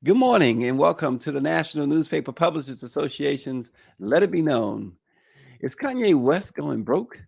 Good morning and welcome to the National Newspaper Publishers Association's Let It Be Known. Is Kanye West going broke?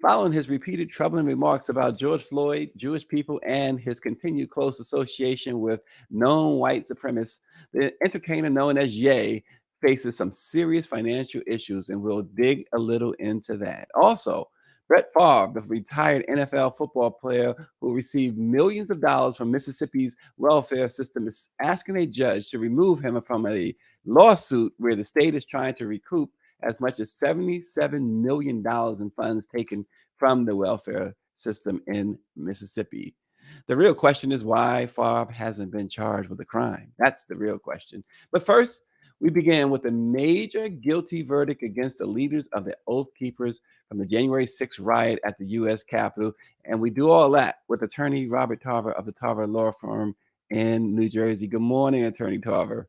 Following his repeated troubling remarks about George Floyd, Jewish people, and his continued close association with known white supremacists, the entertainer known as Ye faces some serious financial issues, and we'll dig a little into that. Also, Brett Favre, the retired NFL football player who received millions of dollars from Mississippi's welfare system, is asking a judge to remove him from a lawsuit where the state is trying to recoup as much as $77 million in funds taken from the welfare system in Mississippi. The real question is why Favre hasn't been charged with a crime. That's the real question. But first, we began with a major guilty verdict against the leaders of the Oath Keepers from the January 6th riot at the U.S. Capitol. And we do all that with attorney Robert Tarver of the Tarver Law Firm in New Jersey. Good morning, Attorney Tarver.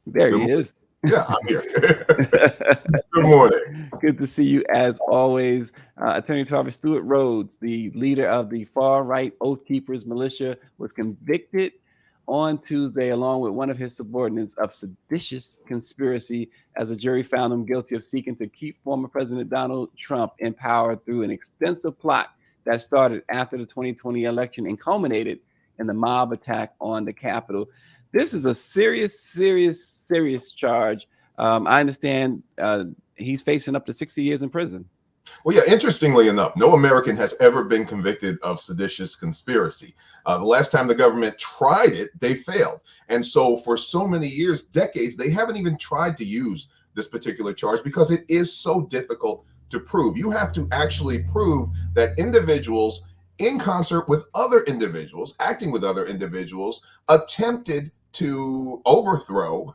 There he is. Yeah, I'm here. Good morning. Good to see you as always. Attorney Tarver, Stewart Rhodes, the leader of the far-right Oath Keepers militia, was convicted on Tuesday along with one of his subordinates of seditious conspiracy as a jury found him guilty of seeking to keep former President Donald Trump in power through an extensive plot that started after the 2020 election and culminated in the mob attack on the Capitol. This is a serious charge. I understand he's facing up to 60 years in prison. Well, yeah, interestingly enough, no American has ever been convicted of seditious conspiracy. The last time the government tried it, they failed. And so for so many years, decades, they haven't even tried to use this particular charge because it is so difficult to prove. You have to actually prove that individuals in concert with other individuals, acting with other individuals, attempted to overthrow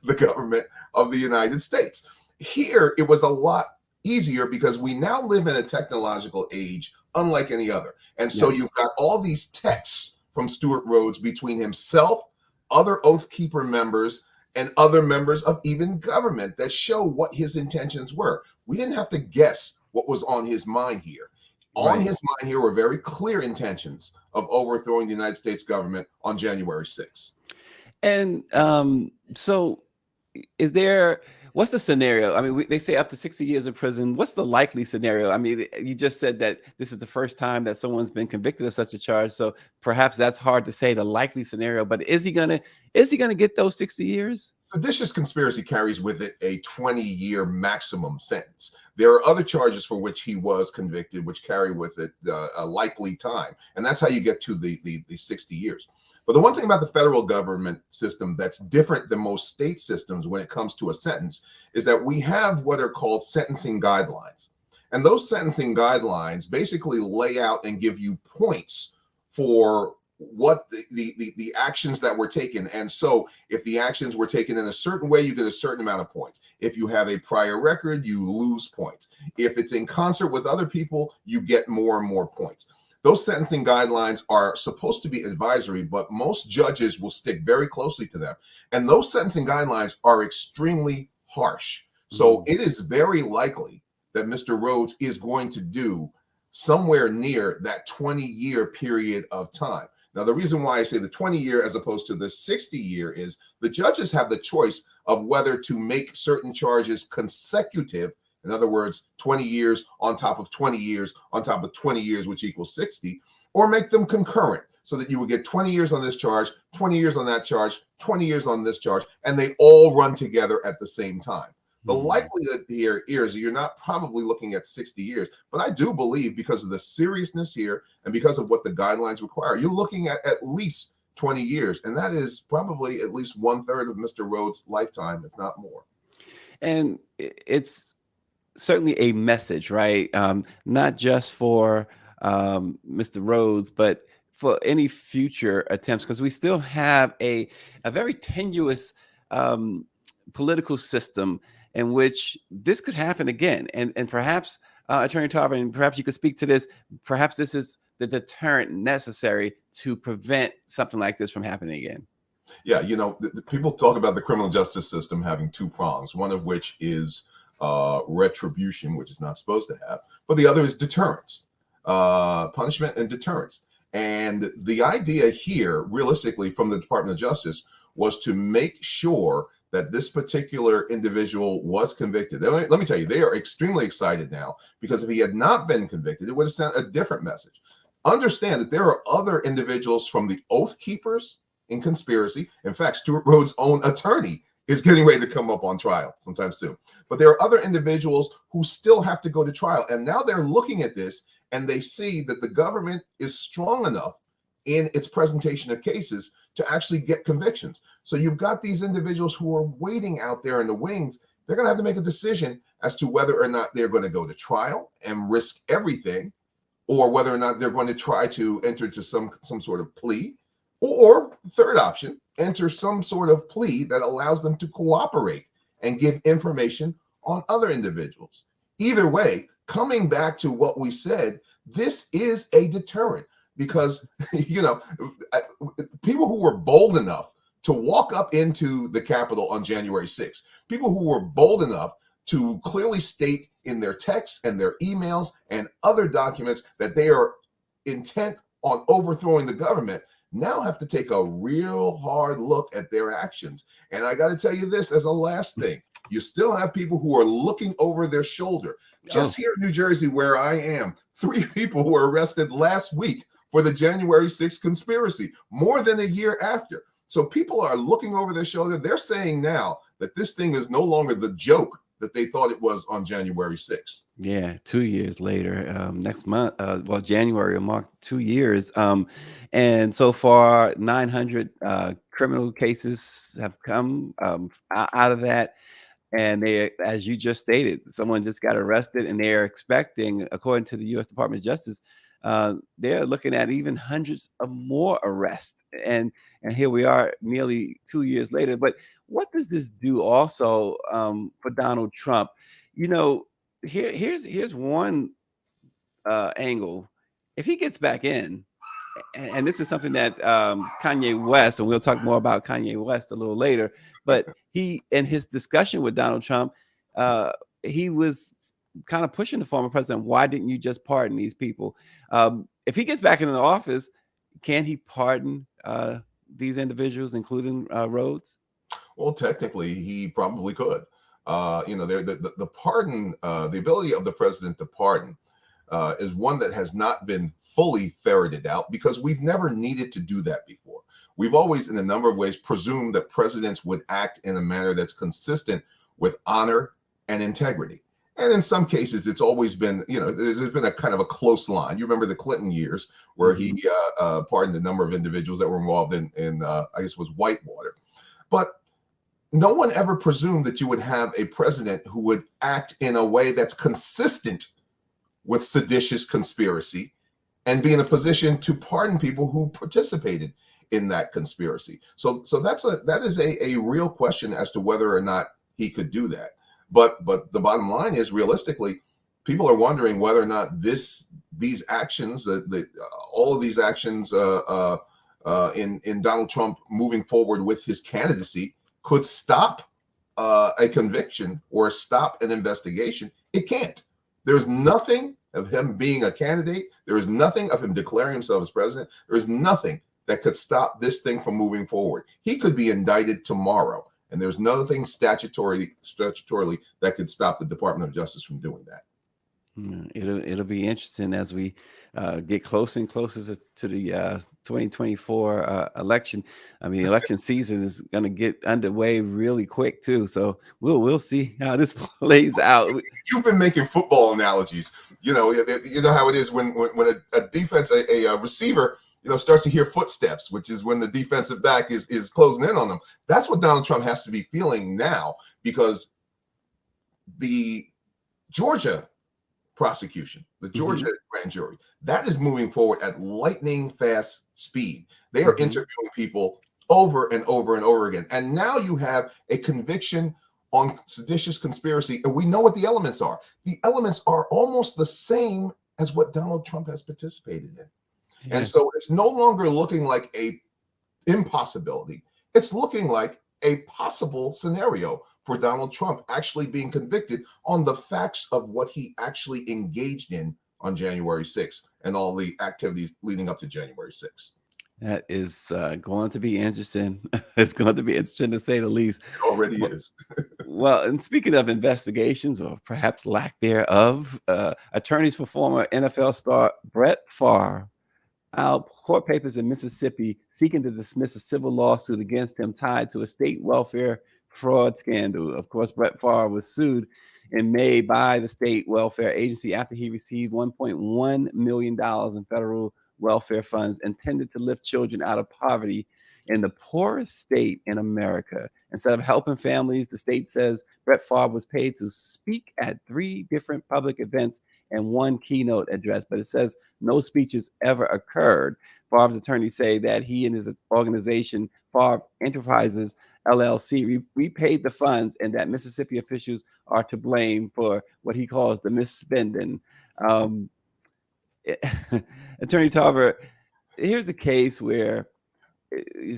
the government of the United States. Here, it was a lot easier because we now live in a technological age unlike any other. And so you've got all these texts from Stewart Rhodes between himself, other Oath Keeper members, and other members of even government that show what his intentions were. We didn't have to guess what was on his mind here. On his mind here were very clear intentions of overthrowing the United States government on January 6th. And so what's the scenario? I mean, they say up to 60 years in prison. What's the likely scenario? I mean, you just said that this is the first time that someone's been convicted of such a charge. So perhaps that's hard to say the likely scenario, but is he gonna get those 60 years? Seditious conspiracy carries with it a 20-year maximum sentence. There are other charges for which he was convicted, which carry with it a likely time. And that's how you get to the 60 years. But the one thing about the federal government system that's different than most state systems when it comes to a sentence is that we have what are called sentencing guidelines. And those sentencing guidelines basically lay out and give you points for what the actions that were taken. And so if the actions were taken in a certain way, you get a certain amount of points. If you have a prior record, you lose points. If it's in concert with other people, you get more and more points. Those sentencing guidelines are supposed to be advisory, but most judges will stick very closely to them. And those sentencing guidelines are extremely harsh. So it is very likely that Mr. Rhodes is going to do somewhere near that 20-year period of time. Now, the reason why I say the 20-year as opposed to the 60-year is the judges have the choice of whether to make certain charges consecutive. In other words, 20 years on top of 20 years on top of 20 years, which equals 60, or make them concurrent so that you would get 20 years on this charge, 20 years on that charge, 20 years on this charge, and they all run together at the same time. The likelihood here is you're not probably looking at 60 years, but I do believe because of the seriousness here and because of what the guidelines require, you're looking at least 20 years, and that is probably at least 1/3 of Mr. Rhodes' lifetime, if not more. And it's certainly a message, right? Not just for Mr. Rhodes, but for any future attempts, because we still have a very tenuous political system in which this could happen again. And perhaps, Attorney Tarver, and perhaps you could speak to this, perhaps this is the deterrent necessary to prevent something like this from happening again. Yeah, you know, the people talk about the criminal justice system having two prongs, one of which is retribution, which is not supposed to have, but the other is deterrence, punishment and deterrence. And the idea here, realistically, from the Department of Justice, was to make sure that this particular individual was convicted. Let me tell you, they are extremely excited now, because if he had not been convicted, it would have sent a different message. Understand that there are other individuals from the Oath Keepers in conspiracy. In fact, Stuart Rhodes' own attorney is getting ready to come up on trial sometime soon. But there are other individuals who still have to go to trial. And now they're looking at this and they see that the government is strong enough in its presentation of cases to actually get convictions. So you've got these individuals who are waiting out there in the wings. They're going to have to make a decision as to whether or not they're going to go to trial and risk everything, or whether or not they're going to try to enter to some sort of plea, or third option, enter some sort of plea that allows them to cooperate and give information on other individuals. Either way, coming back to what we said, this is a deterrent, because people who were bold enough to walk up into the Capitol on January 6th, people who were bold enough to clearly state in their texts and their emails and other documents that they are intent on overthrowing the government, now have to take a real hard look at their actions. And I got to tell you this as a last thing. You still have people who are looking over their shoulder. Just here in New Jersey, where I am, 3 people were arrested last week for the January 6th conspiracy, more than a year after. So people are looking over their shoulder. They're saying now that this thing is no longer the joke that they thought it was on January 6th. Yeah, 2 years later, next month, January will mark 2 years. And so far, 900 criminal cases have come out of that. And they, as you just stated, someone just got arrested, and they're expecting, according to the U.S. Department of Justice, they're looking at even hundreds of more arrests. And here we are, nearly 2 years later. But what does this do also for Donald Trump? Here's one angle. If he gets back in, and this is something that Kanye West, and we'll talk more about Kanye West a little later, but he, in his discussion with Donald Trump, he was kind of pushing the former president. Why didn't you just pardon these people? If he gets back into the office, can he pardon these individuals, including Rhodes? Well, technically, he probably could. The pardon, the ability of the president to pardon is one that has not been fully ferreted out, because we've never needed to do that before. We've always, in a number of ways, presumed that presidents would act in a manner that's consistent with honor and integrity. And in some cases, it's always been, there's been a kind of a close line. You remember the Clinton years where he pardoned a number of individuals that were involved in I guess it was Whitewater. But no one ever presumed that you would have a president who would act in a way that's consistent with seditious conspiracy and be in a position to pardon people who participated in that conspiracy. So that is a real question as to whether or not he could do that. But the bottom line is, realistically, people are wondering whether or not these actions, all of these actions in Donald Trump moving forward with his candidacy, could stop a conviction or stop an investigation. It can't. There's nothing of him being a candidate. There is nothing of him declaring himself as president. There is nothing that could stop this thing from moving forward. He could be indicted tomorrow, and there's nothing statutorily that could stop the Department of Justice from doing that. It'll be interesting as we get closer and closer to the 2024 election. I mean, election season is going to get underway really quick too. So we'll see how this plays out. You've been making football analogies. You know how it is when a defense, a receiver, starts to hear footsteps, which is when the defensive back is closing in on them. That's what Donald Trump has to be feeling now, because the Georgia prosecution, the Georgia grand jury, that is moving forward at lightning fast speed. They are interviewing people over and over and over again. And now you have a conviction on seditious conspiracy, and we know what the elements are. The elements are almost the same as what Donald Trump has participated in. Yeah. And so it's no longer looking like a impossibility. It's looking like a possible scenario for Donald Trump actually being convicted on the facts of what he actually engaged in on January 6th and all the activities leading up to January 6th. That is going to be interesting. It's going to be interesting to say the least. It already Well, is. well, and speaking of investigations or perhaps lack thereof, attorneys for former NFL star Brett Favre filed court papers in Mississippi seeking to dismiss a civil lawsuit against him tied to a state welfare fraud scandal. Of course, Brett Favre was sued in May by the state welfare agency after he received $1.1 million in federal welfare funds intended to lift children out of poverty in the poorest state in America. Instead of helping families, the state says Brett Favre was paid to speak at 3 different public events and 1 keynote address, but it says no speeches ever occurred. Favre's attorneys say that he and his organization, Favre Enterprises LLC, repaid the funds, and that Mississippi officials are to blame for what he calls the misspending. Attorney Tarver, here's a case where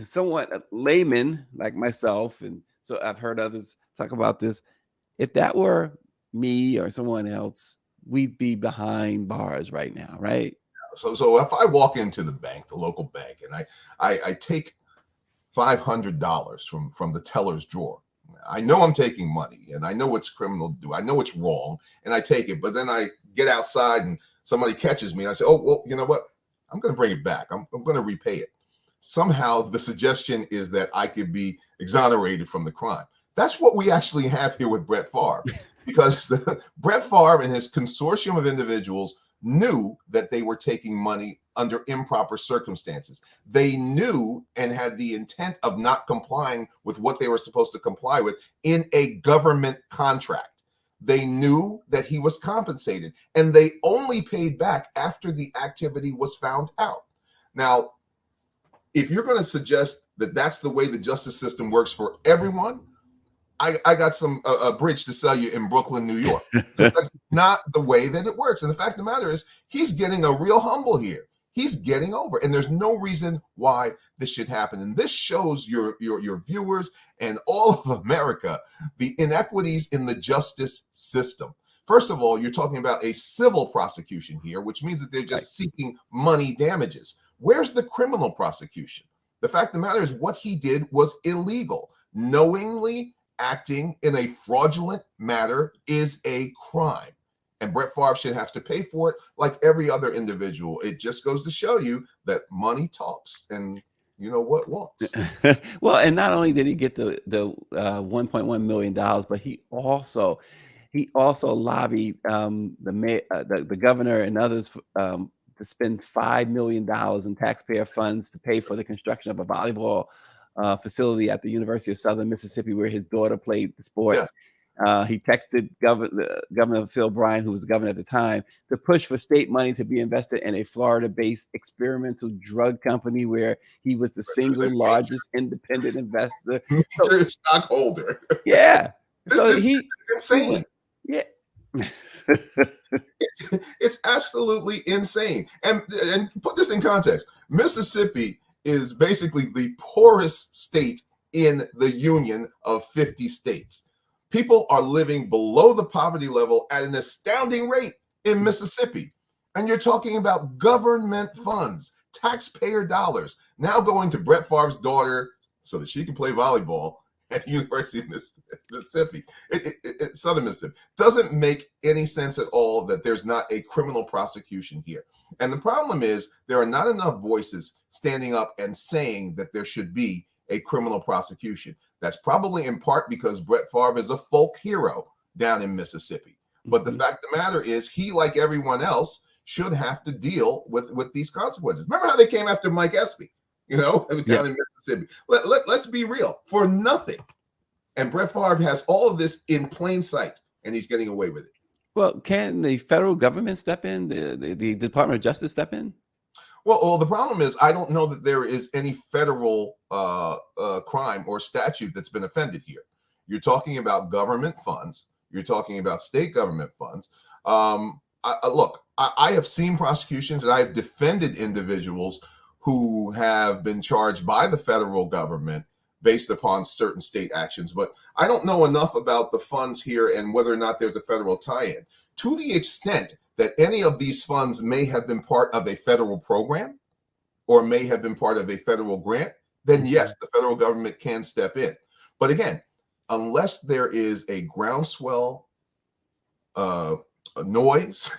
somewhat a layman like myself, and so I've heard others talk about this. If that were me or someone else, we'd be behind bars right now, right? So if I walk into the bank, the local bank, and I take $500 from the teller's drawer, I know I'm taking money, and I know what's criminal to do. I know it's wrong, and I take it. But then I get outside, and somebody catches me, and I say, "Oh, well, you know what? I'm going to bring it back. I'm going to repay it." Somehow, the suggestion is that I could be exonerated from the crime. That's what we actually have here with Brett Favre, because Brett Favre and his consortium of individuals knew that they were taking money under improper circumstances. They knew and had the intent of not complying with what they were supposed to comply with in a government contract. They knew that he was compensated, and they only paid back after the activity was found out. Now, if you're going to suggest that that's the way the justice system works for everyone, I got a bridge to sell you in Brooklyn, New York. That's not the way that it works. And the fact of the matter is, he's getting a real humble here. He's getting over, and there's no reason why this should happen. And this shows your viewers and all of America the inequities in the justice system. First of all, you're talking about a civil prosecution here, which means that they're just seeking money damages. Where's the criminal prosecution? The fact of the matter is, what he did was illegal. Knowingly acting in a fraudulent matter is a crime, and Brett Favre should have to pay for it like every other individual. It just goes to show you that money talks, and you know what walks. Well, and not only did he get the $1.1 million, but he also lobbied the governor and others to spend $5 million in taxpayer funds to pay for the construction of a volleyball facility at the University of Southern Mississippi, where his daughter played the sport. Yes. He texted Governor Phil Bryant, who was governor at the time, to push for state money to be invested in a Florida-based experimental drug company where he was the single largest independent investor. Major stockholder. Yeah. This is insane. Yeah. It's absolutely insane. And put this in context. Mississippi is basically the poorest state in the union of 50 states. People are living below the poverty level at an astounding rate in Mississippi. And you're talking about government funds, taxpayer dollars, now going to Brett Favre's daughter so that she can play volleyball at the University of Mississippi, Southern Mississippi. Doesn't make any sense at all that there's not a criminal prosecution here. And the problem is there are not enough voices standing up and saying that there should be a criminal prosecution. That's probably in part because Brett Favre is a folk hero down in Mississippi. But the fact of the matter is, he, like everyone else, should have to deal with these consequences. Remember how they came after Mike Espy, down in Mississippi? Let's be real, for nothing. And Brett Favre has all of this in plain sight, and he's getting away with it. Well, can the federal government step in? The Department of Justice step in? Well, the problem is, I don't know that there is any federal crime or statute that's been offended here. You're talking about government funds. You're talking about state government funds. Look, I have seen prosecutions, and I have defended individuals who have been charged by the federal government based upon certain state actions. But I don't know enough about the funds here and whether or not there's a federal tie-in. To the extent that any of these funds may have been part of a federal program or may have been part of a federal grant, then yes, the federal government can step in. But again, unless there is a groundswell noise,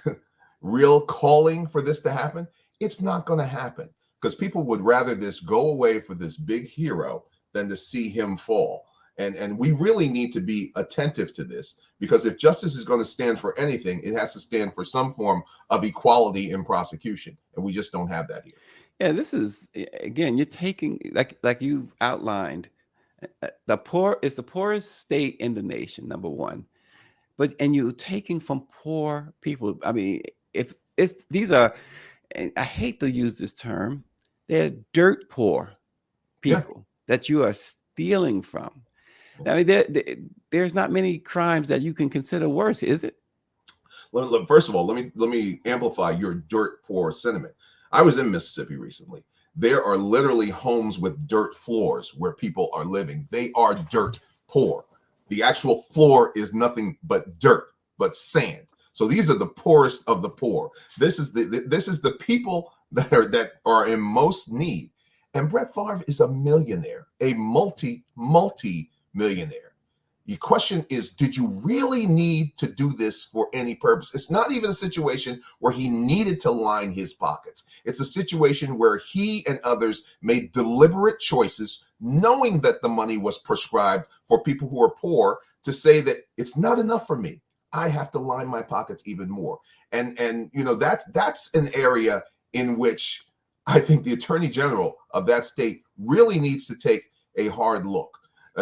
real calling for this to happen, it's not going to happen, because people would rather this go away for this big hero than to see him fall. And we really need to be attentive to this, because if justice is going to stand for anything, it has to stand for some form of equality in prosecution. And we just don't have that here. Yeah, this is, again, you're taking, like you've outlined, the poor is the poorest state in the nation, number one. And you're taking from poor people. I mean, if it's these are, and I hate to use this term, they're dirt poor people that you are stealing from. I mean, there's not many crimes that you can consider worse, is it? First of all, let me amplify your dirt poor sentiment. I was in Mississippi recently. There are literally homes with dirt floors where people are living. They are dirt poor. The actual floor is nothing but dirt, but sand. So these are the poorest of the poor. This is the people that are in most need. And Brett Favre is a millionaire, a multi-millionaire. The question is, did you really need to do this for any purpose? It's not even a situation where he needed to line his pockets. It's a situation where he and others made deliberate choices, knowing that the money was prescribed for people who are poor, to say that it's not enough for me. I have to line my pockets even more. And you know, that's an area in which I think the Attorney General of that state really needs to take a hard look.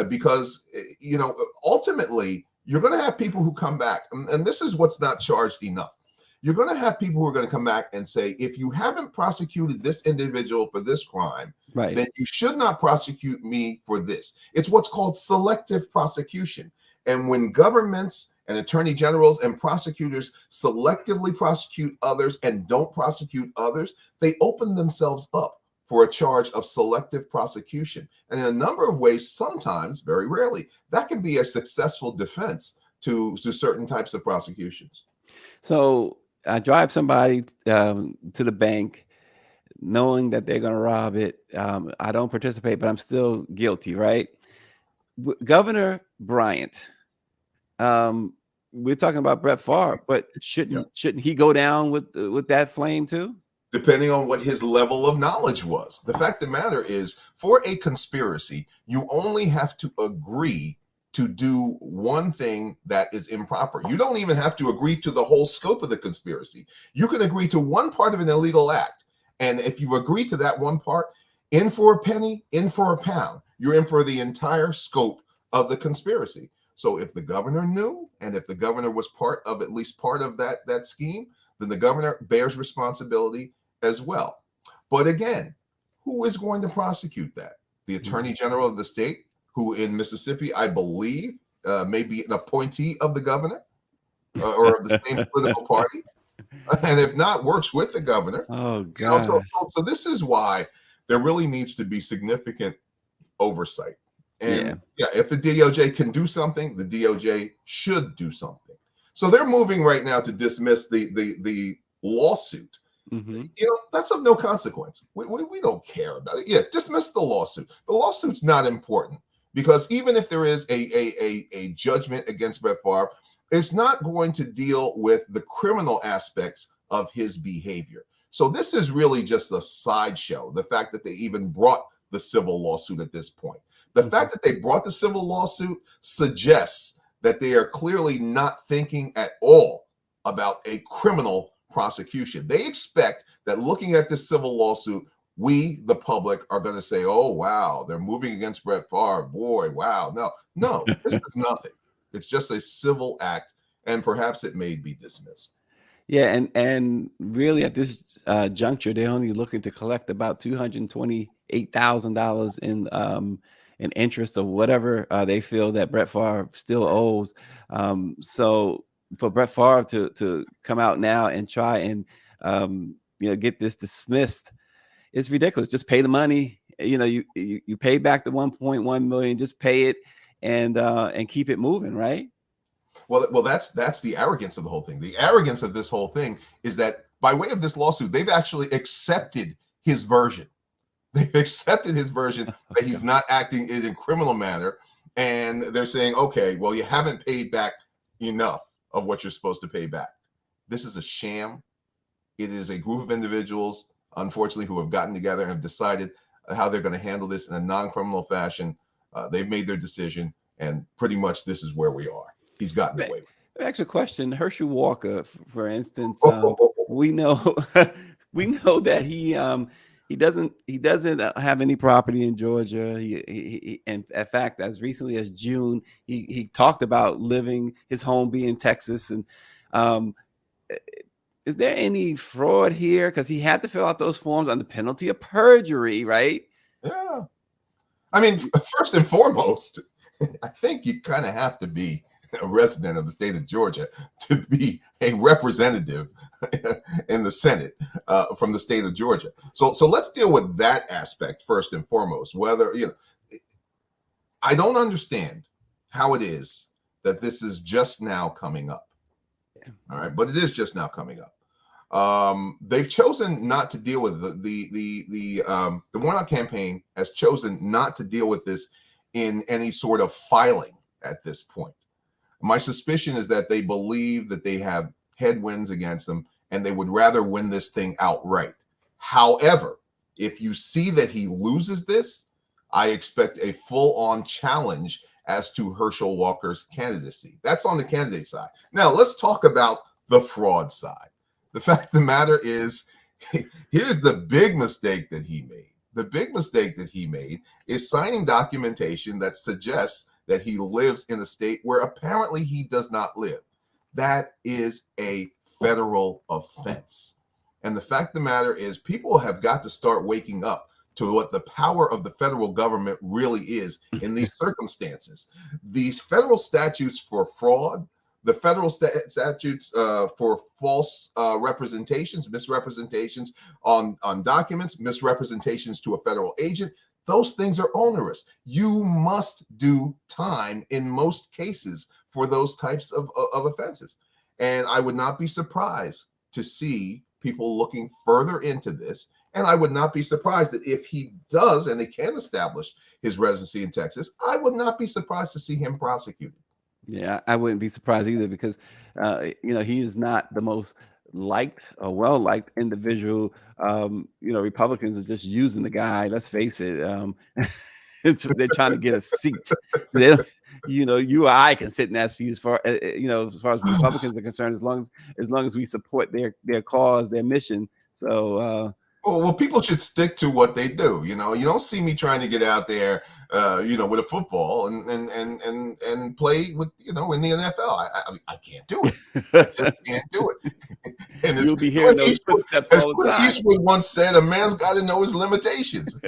Because, you know, ultimately, you're going to have people who come back, and this is what's not charged enough. You're going to have people who are going to come back and say, if you haven't prosecuted this individual for this crime, then you should not prosecute me for this. It's what's called selective prosecution. And when governments and attorney generals and prosecutors selectively prosecute others and don't prosecute others, they open themselves up for a charge of selective prosecution. And in a number of ways, sometimes, very rarely, that can be a successful defense to certain types of prosecutions. So I drive somebody to the bank knowing that they're going to rob it. I don't participate, but I'm still guilty, right? Governor Bryant, we're talking about Brett Favre, but shouldn't he go down with that flame too? Depending on what his level of knowledge was. The fact of the matter is, for a conspiracy, you only have to agree to do one thing that is improper. You don't even have to agree to the whole scope of the conspiracy. You can agree to one part of an illegal act. And if you agree to that one part, in for a penny, in for a pound, you're in for the entire scope of the conspiracy. So if the governor knew, and if the governor was at least part of that scheme, then the governor bears responsibility as well. But again, who is going to prosecute that? The Attorney General of the state, who in Mississippi, I believe, may be an appointee of the governor or of the same political party, and if not, works with the governor. Oh, God. You know, so this is why there really needs to be significant oversight. And if the DOJ can do something, the DOJ should do something. So they're moving right now to dismiss the lawsuit. You know, that's of no consequence. We don't care about it. Yeah, dismiss the lawsuit. The lawsuit's not important, because even if there is a judgment against Brett Favre, it's not going to deal with the criminal aspects of his behavior. So this is really just a sideshow, the fact that they even brought the civil lawsuit at this point. The fact that they brought the civil lawsuit suggests that they are clearly not thinking at all about a criminal prosecution. They expect that looking at this civil lawsuit, we, the public, are going to say, oh, wow, they're moving against Brett Favre. Boy, wow. No, this is nothing. It's just a civil act, and perhaps it may be dismissed. Yeah, and really at this juncture, they're only looking to collect about $228,000 in interest or whatever they feel that Brett Favre still owes. So for Brett Favre to come out now and try and get this dismissed, it's ridiculous. Just pay the money you pay back the 1.1 million, just pay it and keep it moving, right? Well, that's the arrogance of the whole thing. The arrogance of this whole thing is that by way of this lawsuit, they've actually accepted his version. They've accepted his version that he's not acting in a criminal manner, and they're saying, okay, well, you haven't paid back enough of what you're supposed to pay back. This is a sham. It is a group of individuals, unfortunately, who have gotten together and have decided how they're going to handle this in a non-criminal fashion. They've made their decision, and pretty much this is where we are. He's gotten away with it. Actually, question: Herschel Walker, for instance, Oh. we know we know that he doesn't have any property in Georgia. And in fact, as recently as June, he talked about living his home being Texas. And is there any fraud here? Because he had to fill out those forms under penalty of perjury, right? Yeah. I mean, first and foremost, I think you kind of have to be a resident of the state of Georgia to be a representative in the Senate from the state of Georgia. So let's deal with that aspect first and foremost. Whether, I don't understand how it is that this is just now coming up. All right, but it is just now coming up. They've chosen not to deal with the Warnock campaign has chosen not to deal with this in any sort of filing at this point. My suspicion is that they believe that they have headwinds against them and they would rather win this thing outright. However, if you see that he loses this, I expect a full-on challenge as to Herschel Walker's candidacy. That's on the candidate side. Now, let's talk about the fraud side. The fact of the matter is, here's the big mistake that he made. The big mistake that he made is signing documentation that suggests that he lives in a state where apparently he does not live. That is a federal offense. And the fact of the matter is, people have got to start waking up to what the power of the federal government really is in these circumstances. These federal statutes for fraud, the federal statutes for false representations, misrepresentations on documents, misrepresentations to a federal agent, those things are onerous. You must do time in most cases for those types of offenses. And I would not be surprised to see people looking further into this. And I would not be surprised that if he does, and they can establish his residency in Texas, I would not be surprised to see him prosecuted. Yeah, I wouldn't be surprised either because, he is not the most liked or well-liked individual. Republicans are just using the guy. Let's face it. They're trying to get a seat. You or I can sit in that seat as far as Republicans are concerned, as long as we support their cause, their mission. So. Well, people should stick to what they do. You don't see me trying to get out there, with a football and play with, in the NFL. I can't do it. I just can't do it. And you'll be hearing those footsteps all the time. Eastwood once said, "A man's got to know his limitations."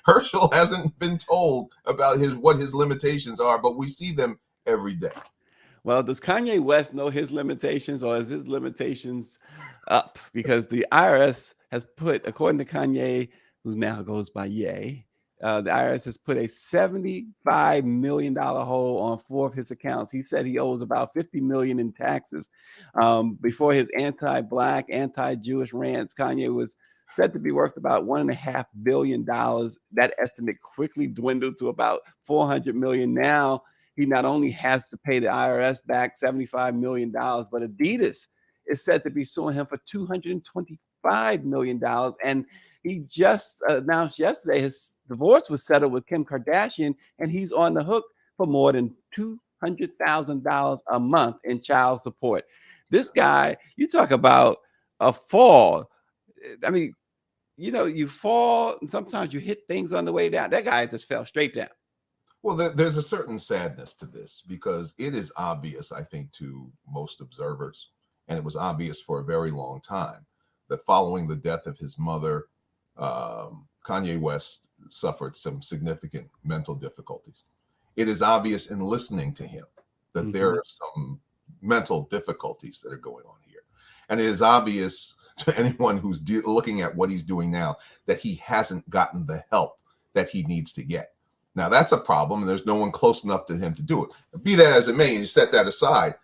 Herschel hasn't been told about what his limitations are, but we see them every day. Well, does Kanye West know his limitations, or is his limitations up? Because the IRS has put, according to Kanye, who now goes by Ye, the IRS has put a $75 million hold on 4 of his accounts. He said he owes about $50 million in taxes. Before his anti-Black, anti-Jewish rants, Kanye was said to be worth about $1.5 billion. That estimate quickly dwindled to about $400 million. Now, he not only has to pay the IRS back $75 million, but Adidas is said to be suing him for $225 million. And he just announced yesterday his divorce was settled with Kim Kardashian, and he's on the hook for more than $200,000 a month in child support. This guy, you talk about a fall. I mean, you fall, and sometimes you hit things on the way down. That guy just fell straight down. Well, there's a certain sadness to this because it is obvious, I think, to most observers, and it was obvious for a very long time, that following the death of his mother, Kanye West suffered some significant mental difficulties. It is obvious in listening to him that there are some mental difficulties that are going on here. And it is obvious to anyone who's looking at what he's doing now that he hasn't gotten the help that he needs to get. Now that's a problem, and there's no one close enough to him to do it. Be that as it may, and you set that aside,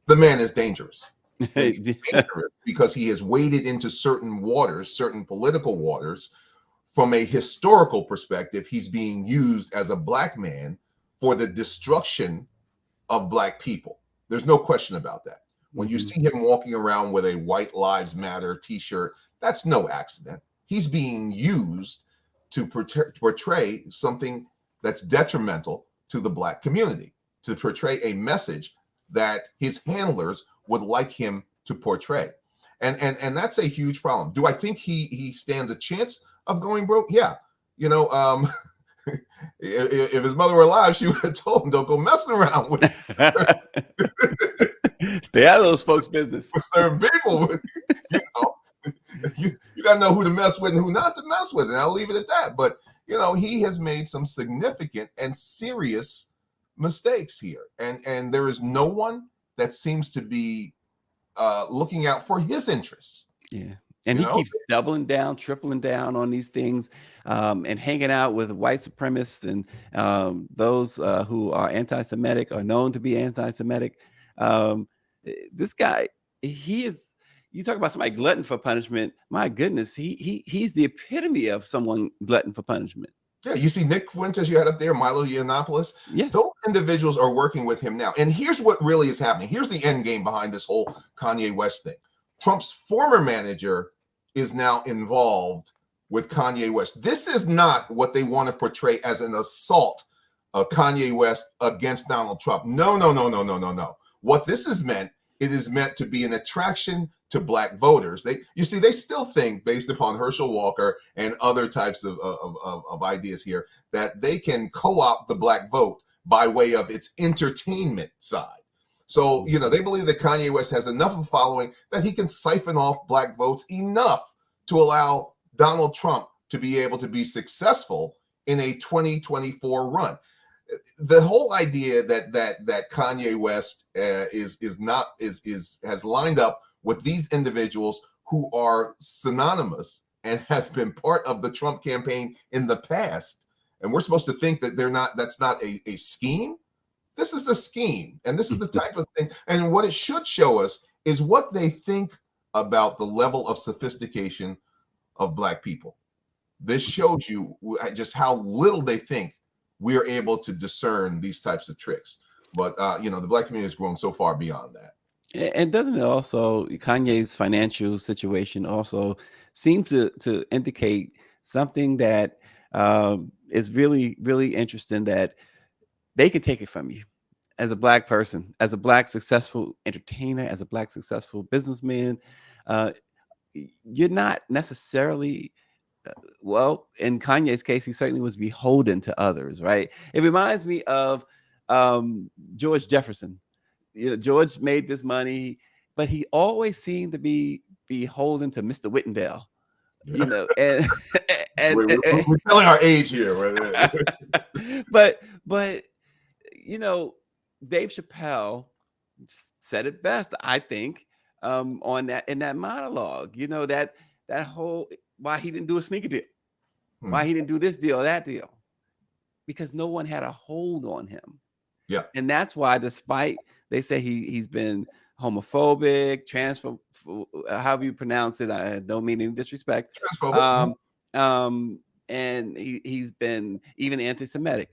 the man is dangerous. And he's dangerous because he has waded into certain waters, certain political waters. From a historical perspective, he's being used as a black man for the destruction of black people. There's no question about that. When you see him walking around with a White Lives Matter t-shirt, that's no accident. He's being used to portray something that's detrimental to the black community, to portray a message that his handlers would like him to portray. And that's a huge problem. Do I think he stands a chance of going broke? Yeah. You know, if his mother were alive, she would have told him, don't go messing around with stay out of those folks' business. With certain people. You know, you got to know who to mess with and who not to mess with. And I'll leave it at that. But, you know, he has made some significant and serious mistakes here. And there is no one that seems to be looking out for his interests. Yeah. And he keeps doubling down, tripling down on these things, and hanging out with white supremacists and those who are anti-Semitic or known to be anti-Semitic. This guy, he is. You talk about somebody glutton for punishment. My goodness, he's the epitome of someone glutton for punishment. Yeah, you see Nick Fuentes you had up there, Milo Yiannopoulos. Yes. Those individuals are working with him now. And here's what really is happening. Here's the end game behind this whole Kanye West thing. Trump's former manager is now involved with Kanye West. This is not what they want to portray as an assault of Kanye West against Donald Trump. No. What this is meant, it is meant to be an attraction to black voters. They still think, based upon Herschel Walker and other types of ideas here, that they can co-opt the black vote by way of its entertainment side. So, you know, they believe that Kanye West has enough of a following that he can siphon off black votes enough to allow Donald Trump to be able to be successful in a 2024 run. The whole idea that Kanye West has lined up with these individuals who are synonymous and have been part of the Trump campaign in the past, and we're supposed to think that that's not a scheme. This is a scheme, and this is the type of thing. And what it should show us is what they think about the level of sophistication of black people. This shows you just how little they think we are able to discern these types of tricks. But you know, the black community has grown so far beyond that. And doesn't it also, Kanye's financial situation also seem to indicate something that is really, really interesting, that they can take it from you as a black person, as a black successful entertainer, as a black successful businessman. You're not necessarily, well, in Kanye's case, he certainly was beholden to others, right? It reminds me of George Jefferson. You know, George made this money, but he always seemed to be beholden to Mr. Whitendale. You know, and we're telling our age here. but you know, Dave Chappelle said it best, I think, on that, in that monologue. You know, that whole, why he didn't do a sneaker deal, why he didn't do this deal or that deal, because no one had a hold on him. Yeah, and that's why, despite they say he's been homophobic, transphobic, however you pronounce it, I don't mean any disrespect. And he's been even anti-Semitic,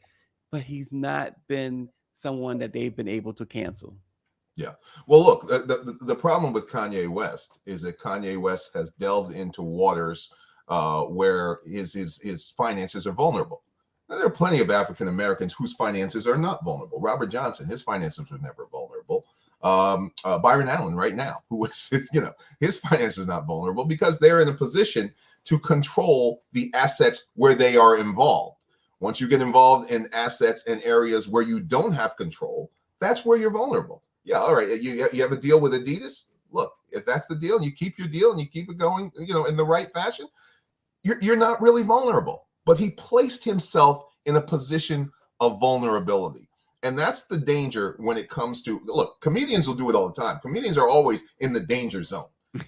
but he's not been someone that they've been able to cancel. Yeah. Well, look, the problem with Kanye West is that Kanye West has delved into waters where his finances are vulnerable. Now, there are plenty of African Americans whose finances are not vulnerable. Robert Johnson, his finances were never vulnerable. Byron Allen right now, who was, you know, his finances are not vulnerable because they're in a position to control the assets where they are involved. Once you get involved in assets and areas where you don't have control, that's where you're vulnerable. Yeah, all right. You have a deal with Adidas. Look, if that's the deal and you keep your deal and you keep it going, you know, in the right fashion, you're not really vulnerable. But he placed himself in a position of vulnerability. And that's the danger when it comes to, look, comedians will do it all the time. Comedians are always in the danger zone.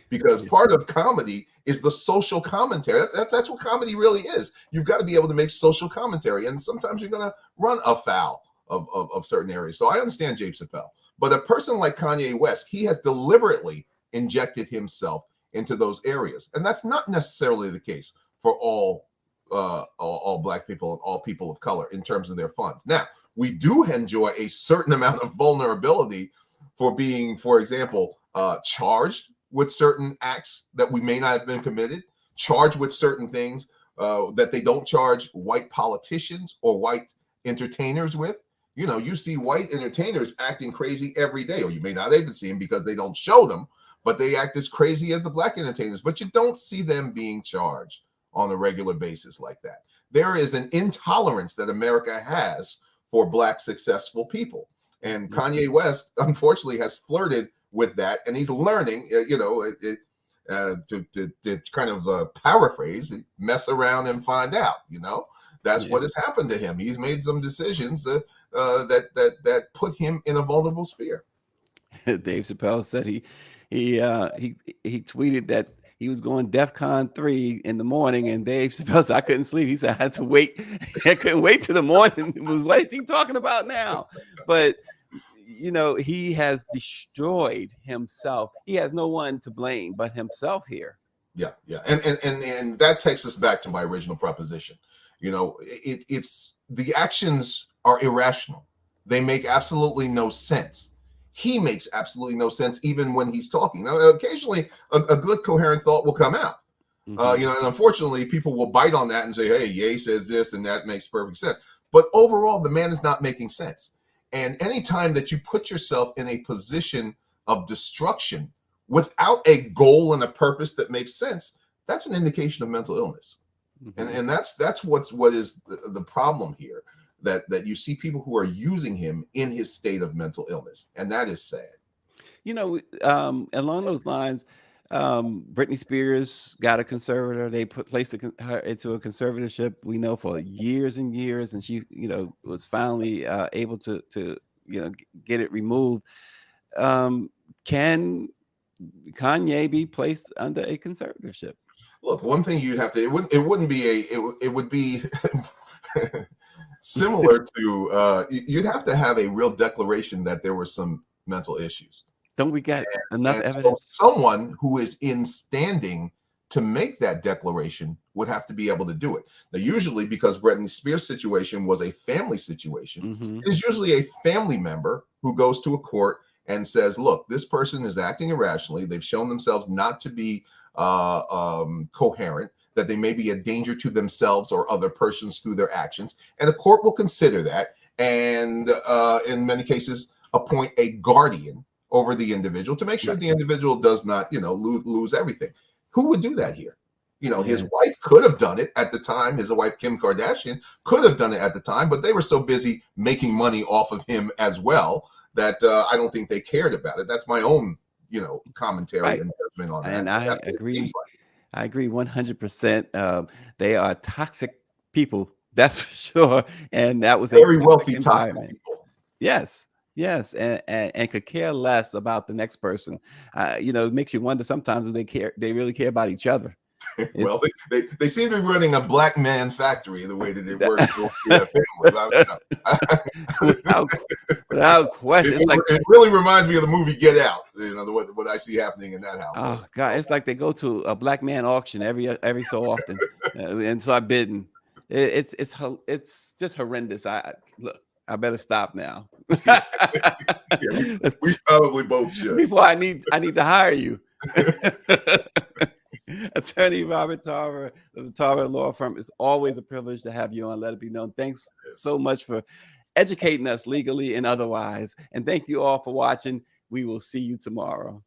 because part of comedy is the social commentary. That's what comedy really is. You've got to be able to make social commentary, and sometimes you're going to run afoul of certain areas. So I understand Dave Chappelle, but a person like Kanye West, he has deliberately injected himself into those areas, and that's not necessarily the case for all Black people and all people of color in terms of their funds. Now, we do enjoy a certain amount of vulnerability for being, for example, charged with certain acts that we may not have been committed, charged with certain things that they don't charge white politicians or white entertainers with. You know, you see white entertainers acting crazy every day, or you may not even see them because they don't show them, but they act as crazy as the Black entertainers, but you don't see them being charged on a regular basis like that. There is an intolerance that America has for Black successful people. And Kanye West, unfortunately, has flirted with that, and he's learning, to kind of paraphrase, mess around and find out. That's what has happened to him. He's made some decisions that put him in a vulnerable sphere. Dave Chappelle said he tweeted that he was going DEFCON 3 in the morning, and Dave Chappelle said, I couldn't sleep. He said, I had to wait. I couldn't wait till the morning. What is he talking about now? But he has destroyed himself. He has no one to blame but himself here. Yeah. And that takes us back to my original proposition. It's the actions are irrational. They make absolutely no sense. He makes absolutely no sense even when he's talking. Now, occasionally a good coherent thought will come out. And unfortunately, people will bite on that and say, hey, Ye says this and that makes perfect sense. But overall, the man is not making sense. And anytime that you put yourself in a position of destruction without a goal and a purpose that makes sense, that's an indication of mental illness. And that's what is the problem here, that you see people who are using him in his state of mental illness. And that is sad. Along those lines, Britney Spears got a conservator. They placed her into a conservatorship, we know, for years and years, and she was finally able to get it removed. Can Kanye be placed under a conservatorship? Look, one thing you'd have to, it would be similar to you'd have to have a real declaration that there were some mental issues. Don't we get enough evidence? So someone who is in standing to make that declaration would have to be able to do it. Now, usually, because Britney Spears' situation was a family situation, it's usually a family member who goes to a court and says, look, this person is acting irrationally. They've shown themselves not to be coherent, that they may be a danger to themselves or other persons through their actions. And the court will consider that and in many cases appoint a guardian over the individual to make sure the individual does not, lose everything. Who would do that here? His wife could have done it at the time. His wife, Kim Kardashian, could have done it at the time, but they were so busy making money off of him as well that I don't think they cared about it. That's my own, commentary and judgment on that. And I agree. I agree 100%. They are toxic people, that's for sure. And that was very wealthy toxic people. Yes, and could care less about the next person. It makes you wonder sometimes if they really care about each other. Well, they seem to be running a black man factory the way that it works through their family. Without question. It really reminds me of the movie Get Out, what I see happening in that house. Oh God, it's like they go to a black man auction every so often and start bidding. It's just horrendous. I better stop now. We probably both should. Before I need to hire you. Attorney Robert Tarver of the Tarver Law Firm. It's always a privilege to have you on Let It Be Known. Thanks so much for educating us legally and otherwise. And thank you all for watching. We will see you tomorrow.